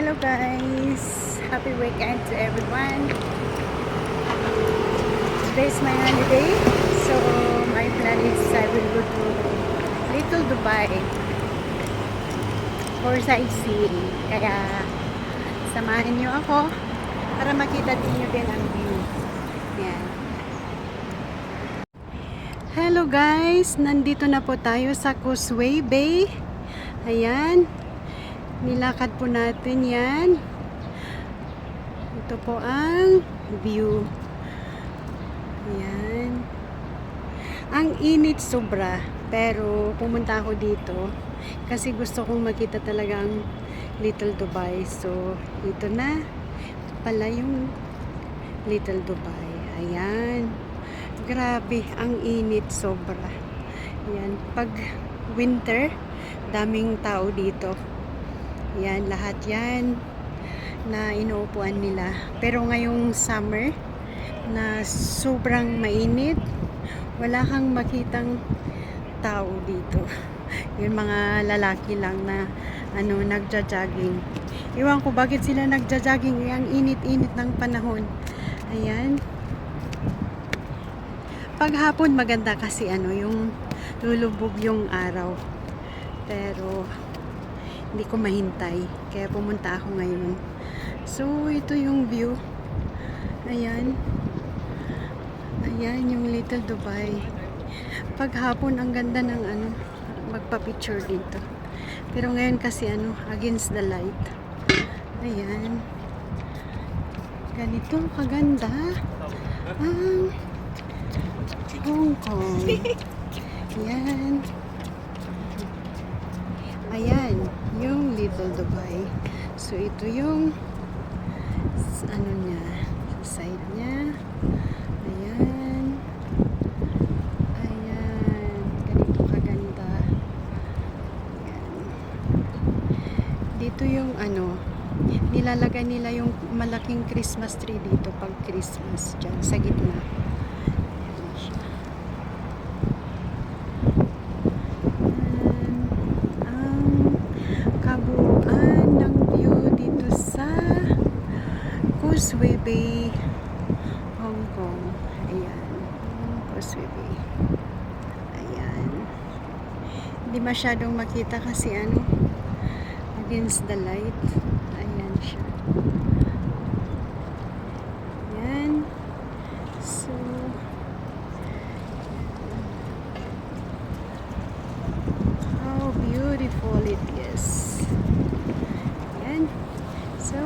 Hello guys! Happy weekend to everyone! Today is my holiday. So my plan is I will go to Little Dubai for sightseeing. Kaya samahan niyo ako para makita niyo din ang view. Yan. Hello guys! Nandito na po tayo sa Causeway Bay. Ayan. Nilakad po natin yan. Ito po ang view. Ayan. Ang init sobra. Pero pumunta ako dito kasi gusto kong makita talaga ang Little Dubai. So, ito na pala yung Little Dubai. Ayan. Grabe, ang init sobra. Ayan. Pag winter, daming tao dito. Yan, lahat yan na inuupuan nila. Pero ngayong summer na sobrang mainit, wala kang makitang tao dito. Yung mga lalaki lang na nagja-jogging. Iwan ko bakit sila nagja-jogging, ang init-init ng panahon. Ayan. Paghapon maganda kasi yung lulubog yung araw. Pero hindi ko mahintay. Kaya pumunta ako ngayon. So, ito yung view. Ayan. Ayan yung Little Dubai. Paghapon, ang ganda ng magpa-picture dito. Pero ngayon kasi against the light. Ayan. Ganito kaganda ang Hong Kong. Ayan. Ayan, yung Little Dubai. So, ito yung niya, side niya. Ayan. Ayan. Ganito kaganda. Ayan. Dito yung nilalagay nila yung malaking Christmas tree dito pag Christmas. Diyan, sa gitna. Ayan siya. Kabuuan ng view dito sa Causeway Bay, Hong Kong. Ayan, Causeway Bay. Ayan. Hindi masyadong makita kasi against the light. Ayan siya. Ayan. So, how beautiful it is. Ayan. So,